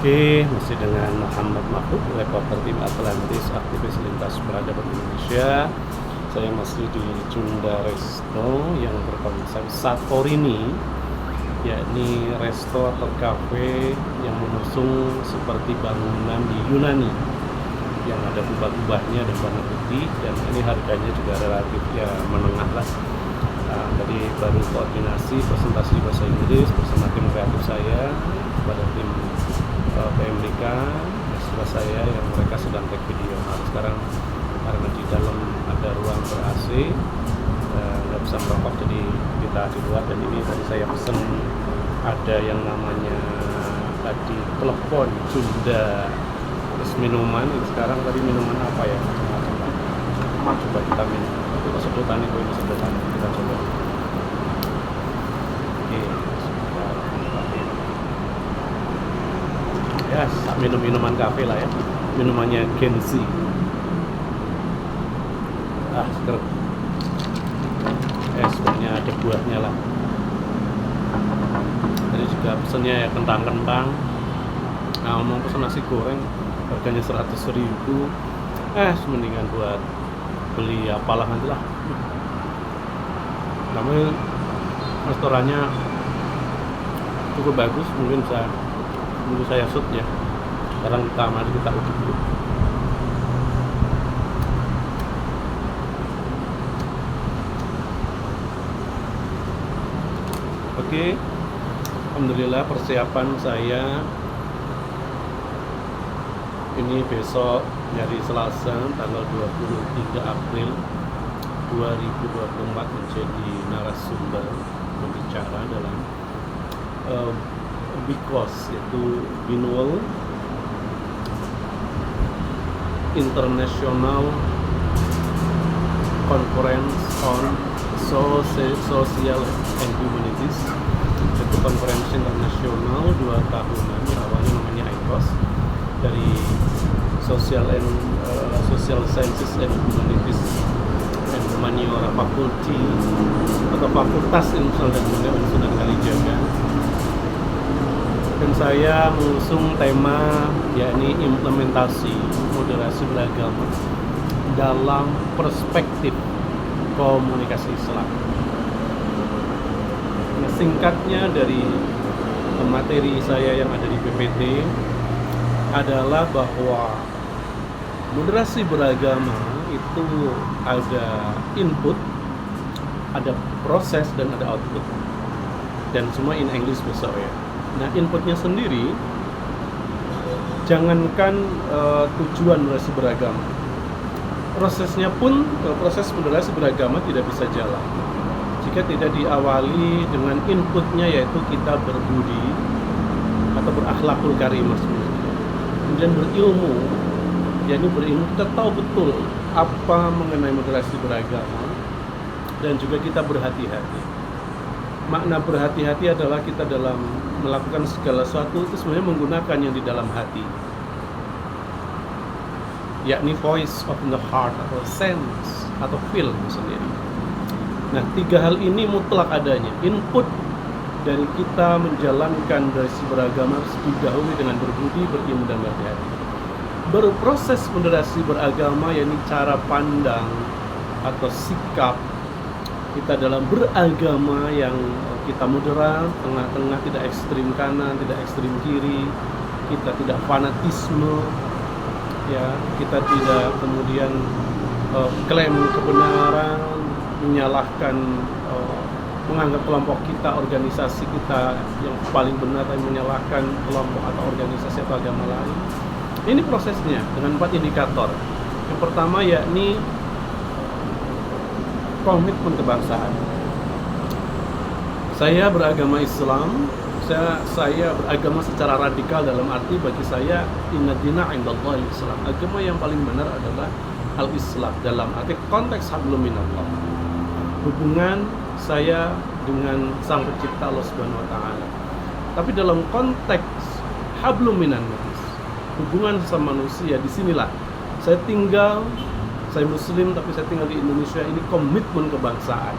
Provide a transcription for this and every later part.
Oke, masih dengan Muhammad Mahfud, reporter tim Atlantis, aktivis lintas peradaban Indonesia. Saya masih di Junda Resto yang berkonsep Satorini, yakni resto atau kafe yang mengusung seperti bangunan di Yunani yang ada kubah-kubahnya dan warna putih, dan ini harganya juga relatif ya menengah lah. Tadi baru koordinasi presentasi bahasa Inggris bersama tim kreatif saya kepada tim PMDK mahasiswa saya yang mereka sedang take video. Nah, sekarang karena di dalam ada ruang ber-AC, nggak bisa merokok, jadi kita di luar. Dan ini tadi saya pesen ada yang namanya tadi telepon Junda, terus minuman. Ini sekarang tadi minuman apa ya, macam-macam lah. Coba kita minum. Itu sedotan, itu ini sedotan, kita coba. Oke, ya minum minuman kafe lah ya, minumannya Genzi. Seger. Sebenarnya ada buahnya lah. Tadi juga pesennya ya kentang-kentang. Mau pesen nasi goreng harganya 100.000. Mendingan buat beli apalah nanti lah. Namanya restorannya cukup bagus, mungkin saya shoot ya. Sekarang mari kita uji dulu. Oke, alhamdulillah persiapan saya ini besok dari Selasa tanggal 23 April 2024 menjadi narasumber berbicara dalam BICOS, yaitu Binual International Conference on Social and Humanities. Itu konferensi internasional 2 tahunan, awalnya namanya ICOS, dari Social Sciences and Humanities and Humaniora Faculty atau Fakultas Ilmu Sosial dan Budaya Universitas Kalijaga. Dan saya mengusung tema yakni implementasi moderasi beragama dalam perspektif komunikasi Islam. Nah, singkatnya dari materi saya yang ada di PPT adalah bahwa moderasi beragama itu ada input, ada proses, dan ada output, dan semua in English besok ya. Nah, inputnya sendiri, jangankan tujuan moderasi beragama, prosesnya pun, proses moderasi beragama tidak bisa jalan jika tidak diawali dengan inputnya, yaitu kita berbudi atau berakhlakul karimah, kemudian berilmu. Yakni berilmu, kita tahu betul apa mengenai moderasi beragama, dan juga kita berhati-hati. Makna berhati-hati adalah kita dalam melakukan segala sesuatu itu sebenarnya menggunakan yang di dalam hati, yakni voice of the heart atau sense atau feel sendiri. Nah, 3 hal ini mutlak adanya. Input dari kita menjalankan moderasi beragama harus didahului dengan berbudi, berilmu, dan berhati-hati. Baru proses moderasi beragama, yakni cara pandang atau sikap kita dalam beragama yang kita moderat, tengah-tengah, tidak ekstrim kanan, tidak ekstrim kiri, kita tidak fanatisme, ya, kita tidak kemudian klaim kebenaran, menyalahkan, menganggap kelompok kita, organisasi kita yang paling benar, dan menyalahkan kelompok atau organisasi atau agama lain. Ini prosesnya dengan 4 indikator. Yang pertama yakni komitmen kebangsaan. Saya beragama Islam, saya beragama secara radikal, dalam arti bagi saya inna dina indallahi Islam. Agama yang paling benar adalah al-Islam, dalam arti konteks hablum minallah. Hubungan saya dengan Sang Pencipta Allah Subhanahu wa taala. Tapi dalam konteks hablum minan nas, hubungan sama manusia, disinilah saya tinggal. Saya Muslim tapi saya tinggal di Indonesia, ini komitmen kebangsaan.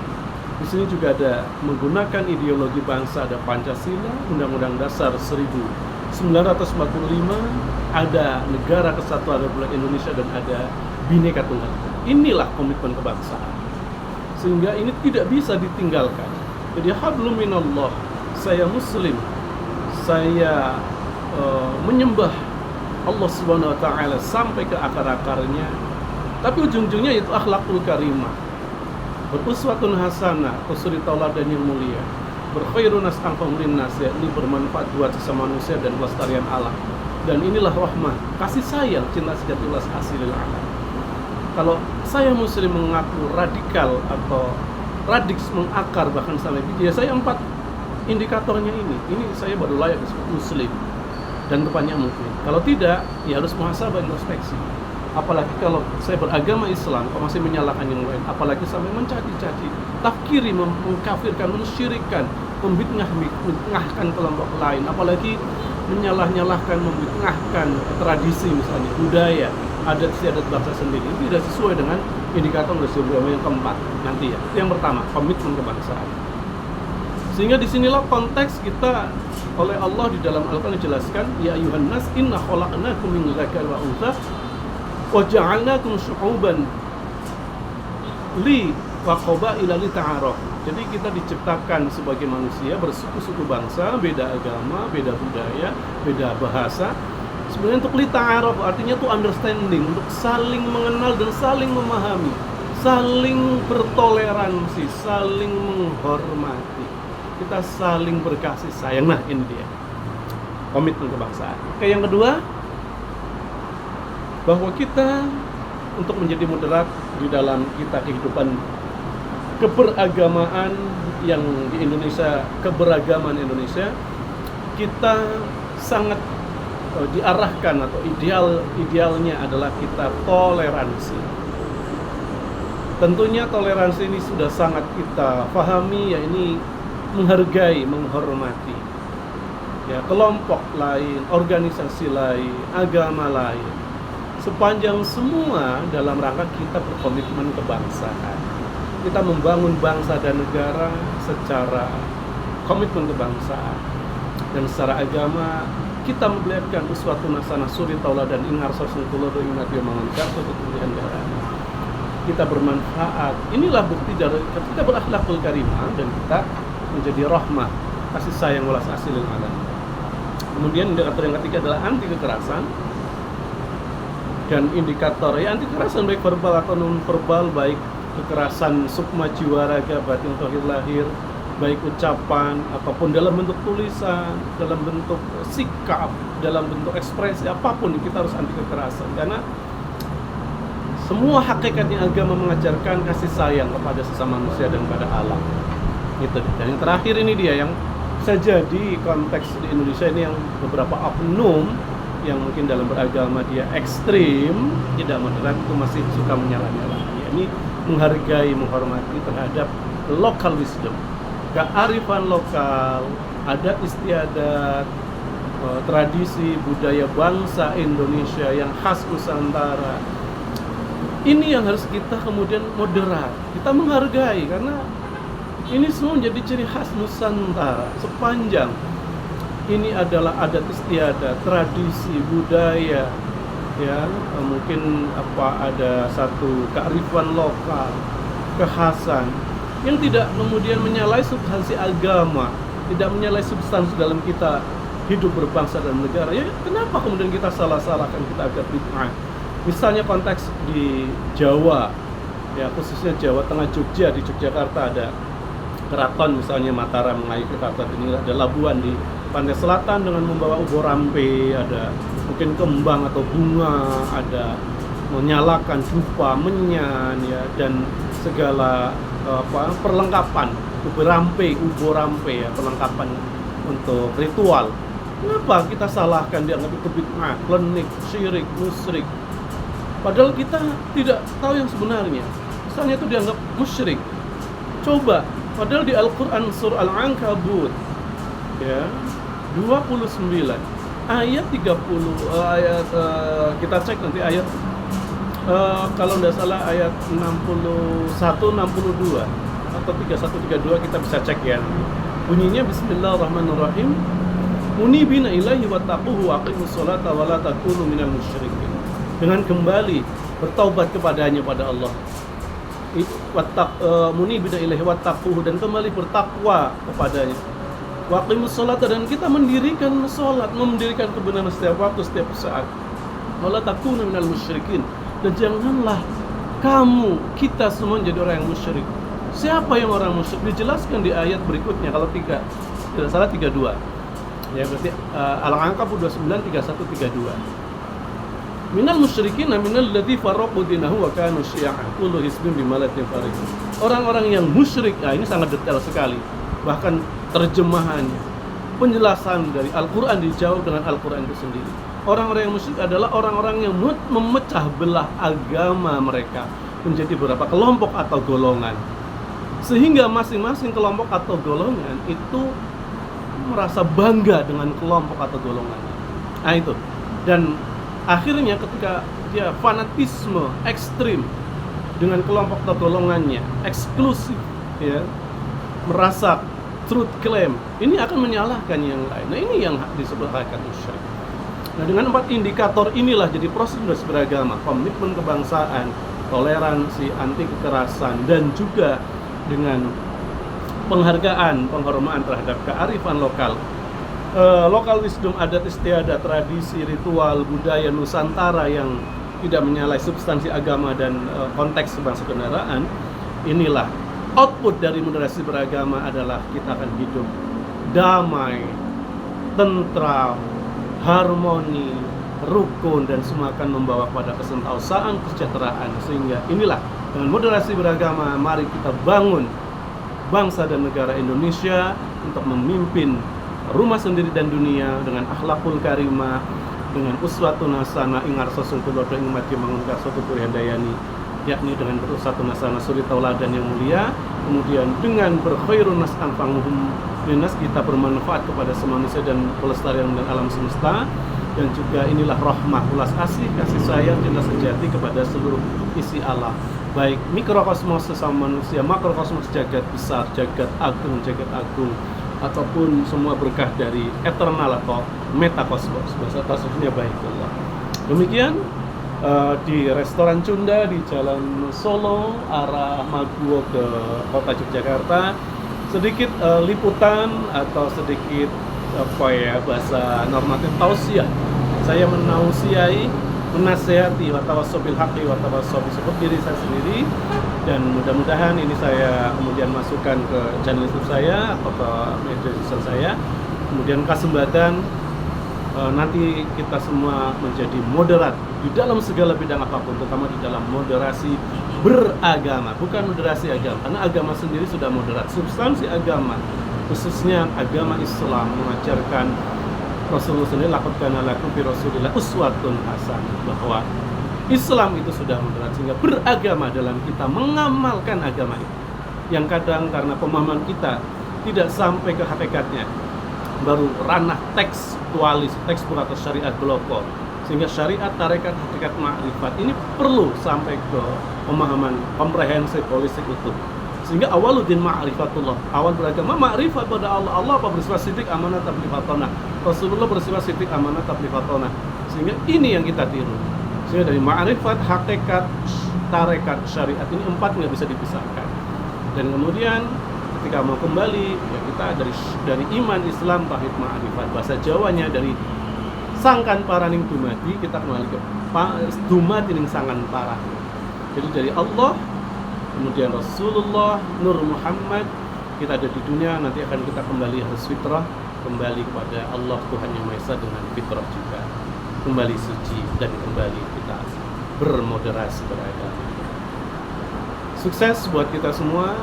Di sini juga ada menggunakan ideologi bangsa, ada Pancasila, Undang-Undang Dasar 1945, ada Negara Kesatuan Republik Indonesia, dan ada Bhinneka Tunggal Ika. Inilah komitmen kebangsaan. Sehingga ini tidak bisa ditinggalkan. Jadi hablum minallah, saya muslim, saya menyembah Allah Subhanahu wa taala sampai ke akar-akarnya. Tapi ujung-ujungnya itu akhlakul karimah. Beruswatun hasanah, usuri tauladan yang mulia. Berkhairun nas anfa'un nas, yakni bermanfaat buat sesama manusia dan pelestarian alam. Dan inilah rahmah, kasih sayang, cinta sejati ulas asilil alam. Kalau saya muslim mengaku radikal atau radiks mengakar bahkan sampai biji, ya saya 4 indikatornya ini saya baru layak disebut muslim dan depannya mungkin. Kalau tidak, ya harus muhasabah, introspeksi. Apalagi kalau saya beragama Islam, kok masih menyalahkan yang lain, apalagi sampai mencaci-caci, tafkiri, mengkafirkan, mensyirikkan, membid'ahkan kelompok lain, apalagi menyalah-nyalahkan, membid'ahkan tradisi misalnya, budaya, adat istiadat bangsa sendiri. Itu tidak sesuai dengan indikator Rasulullah yang keempat nanti ya. Yang pertama, komitmen kebangsaan. Sehingga disinilah konteks kita oleh Allah di dalam Al-Quran dijelaskan, ya ayuhan nas inna khalaqnakum min dzakarin wa untha wa ja'alnakum syu'uban li wa qabaila li ta'aruf. Jadi kita diciptakan sebagai manusia bersuku-suku bangsa, beda agama, beda budaya, beda bahasa. Sebenarnya untuk li ta'aruf artinya tuh understanding, untuk saling mengenal dan saling memahami, saling bertoleransi, saling menghormati. Kita saling berkasih sayang. Nah, ini dia komitmen kebangsaan. Oke, yang kedua, bahwa kita untuk menjadi moderat di dalam kita kehidupan keberagamaan yang di Indonesia, keberagaman Indonesia, kita sangat diarahkan atau idealnya adalah kita toleransi. Tentunya toleransi ini sudah sangat kita pahami, ya ini menghargai, menghormati ya kelompok lain, organisasi lain, agama lain, sepanjang semua dalam rangka kita berkomitmen kebangsaan. Kita membangun bangsa dan negara secara komitmen kebangsaan, dan secara agama kita memperlihatkan uswatun hasanah, suri tauladan, ingar sosungkulodo ingat dia mengangkat suatu pilihan darah. Kita bermanfaat. Inilah bukti dari kita berakhlakul karimah dan kita menjadi rahmah, kasih sayang welas asilil alam. Kemudian indikator yang ketiga adalah anti kekerasan. Dan indikator ya anti kekerasan baik verbal atau non verbal, baik kekerasan sukma jiwa raga batin zahir lahir, baik ucapan apapun, dalam bentuk tulisan, dalam bentuk sikap, dalam bentuk ekspresi apapun, kita harus anti kekerasan. Karena semua hakikatnya agama mengajarkan kasih sayang kepada sesama manusia dan kepada alam. Gitu. Dan yang terakhir ini dia yang bisa jadi konteks di Indonesia ini, yang beberapa oknum yang mungkin dalam beragama dia ekstrim, tidak moderat, itu masih suka menyalah-nyalah. Ya, ini menghargai, menghormati terhadap local wisdom, kearifan lokal, adat istiadat, tradisi, budaya bangsa Indonesia yang khas Nusantara. Ini yang harus kita kemudian moderat, kita menghargai, karena ini semua menjadi ciri khas Nusantara. Sepanjang ini adalah adat istiadat, tradisi, budaya, ya mungkin ada satu kearifan lokal, kekhasan yang tidak kemudian menyalahi substansi agama, tidak menyalahi substansi dalam kita hidup berbangsa dan negara. Ya kenapa kemudian kita salah-salahkan, kita agak bid'ah? Misalnya konteks di Jawa, ya khususnya Jawa Tengah, Jogja, di Yogyakarta ada keraton misalnya Mataram mengayu ke Kartini, ada labuan di pantai selatan dengan membawa ubur rampe, ada mungkin kembang atau bunga, ada menyalakan dupa, menyan, ya, dan segala perlengkapan ubur rampe ya, perlengkapan untuk ritual. Kenapa kita salahkan, dianggap itu bid'ah, klenik, syirik, musyrik? Padahal kita tidak tahu yang sebenarnya. Misalnya itu dianggap musyrik. Coba, padahal di Al-Quran surah Al-Ankabut ya 29 ayat 30 kita cek nanti ayat kalau tidak salah ayat 61 62 atau 3132 kita bisa cek ya. Bunyinya Bismillahirrahmanirrahim. Munibina ilaihi wattaquhu wa aqimus sholata wa la takunu minal musyrikin. Dengan kembali bertaubat kepadanya pada Allah. Munibina ilaihi wattaquhu, dan kembali bertakwa kepadanya. Wa aqimus sholata, dan kita mendirikan salat, mendirikan kebenaran setiap waktu, setiap saat. Wa la takunu minal musyrikin, dan janganlah kamu, kita semua menjadi orang yang musyrik. Siapa yang orang musyrik? Dijelaskan di ayat berikutnya, kalau tidak salah 32. Ya berarti Al-Ankabut 29 31 32. Minal musyrikin minal ladzina farraqu dinahum wa kanu syi'an kullu hizbin bima ladayhim farihun. Orang-orang yang musyrik, ini sangat detail sekali. Bahkan terjemahannya, penjelasan dari Al-Qur'an dijawab dengan Al-Qur'an itu sendiri. Orang-orang yang musyrik adalah orang-orang yang memecah belah agama mereka menjadi beberapa kelompok atau golongan. Sehingga masing-masing kelompok atau golongan itu merasa bangga dengan kelompok atau golongannya. Nah itu. Dan akhirnya ketika dia fanatisme ekstrim dengan kelompok atau golongannya, eksklusif, ya, merasa truth claim, ini akan menyalahkan yang lain. Nah ini yang disebut hakikat musyrik. Nah dengan 4 indikator inilah jadi proses beragama, komitmen kebangsaan, toleransi, anti kekerasan, dan juga dengan penghargaan, penghormatan terhadap kearifan lokal, lokal wisdom, adat istiadat, tradisi, ritual, budaya Nusantara yang tidak menyalahi substansi agama dan konteks bangsa kenegaraan. Inilah output dari moderasi beragama, adalah kita akan hidup damai, tentram, harmoni, rukun, dan semua akan membawa pada kesentausaan, kesejahteraan. Sehingga inilah dengan moderasi beragama, mari kita bangun bangsa dan negara Indonesia untuk memimpin rumah sendiri dan dunia dengan akhlakul karimah, dengan uswatun hasanah, ingar sosungkulodo ingmati mengungkar suatu kurihandayani, yakni dengan bersatu nasana suri tauladan yang mulia, kemudian dengan berkhairun nas anfa'uhum linnas, kita bermanfaat kepada semua manusia dan pelestarian dan alam semesta. Dan juga inilah rahmah, ulas kasih sayang, cinta sejati kepada seluruh isi alam, baik mikrokosmos sesama manusia, makrokosmos jagat besar, jagat agung, ataupun semua berkah dari eternal atau metakosmos, bahasa tasawufnya baik Allah. Demikian di restoran Cunda di Jalan Solo arah Maguwo ke kota Yogyakarta, sedikit liputan atau sedikit bahasa normatif tausiah. Saya menausiai, menasehati, watawassaw bil haqqi watawassaw bisabr, diri saya sendiri, dan mudah-mudahan ini saya kemudian masukkan ke channel YouTube saya atau ke media sosial saya. Kemudian kesempatan nanti kita semua menjadi moderat di dalam segala bidang apapun, terutama di dalam moderasi beragama, bukan moderasi agama, karena agama sendiri sudah moderat. Substansi agama, khususnya agama Islam, mengajarkan Rasulullah sendiri, laqad kana lakum fi Rasulillah uswatun hasanah, bahwa Islam itu sudah moderat, sehingga beragama dalam kita mengamalkan agama itu, yang kadang karena pemahaman kita tidak sampai ke hakikatnya, baru ranah tekstualis, tekstur atau syariat beloko, sehingga syariat, tarekat, hakikat, ma'rifat ini perlu sampai ke pemahaman komprehensif, holistik utuh. Sehingga awaluddin ma'rifatullah, awal beragama ma'rifat pada Allah. Allah apa? Bersifat sidik, amanah, tablifatona. Rasulullah bersifat sidik, amanah, tablifatona. Sehingga ini yang kita tiru. Sehingga dari ma'rifat, hakikat, tarekat, syariat, ini 4 nggak bisa dipisahkan. Dan kemudian ketika mau kembali, ya kita dari iman, Islam, tauhid, ma'rifat. Bahasa Jawanya dari sangkan paraning dumadi, kita kembali ke dumadi ning sangkan parah. Jadi dari Allah, kemudian Rasulullah, Nur Muhammad, kita ada di dunia, nanti akan kita kembali harus fitrah, kembali kepada Allah Tuhan Yang Maha Esa dengan fitrah juga, kembali suci, dan kembali kita bermoderasi beragama. Sukses buat kita semua.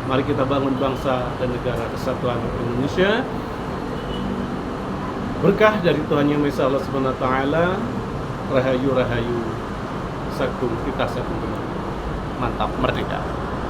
Mari kita bangun bangsa dan negara kesatuan Indonesia. Berkah dari Tuhan Yang Maha Esa, Allah Subhanahu wa taala. Rahayu sakum kita sakum. Mantap, merdeka.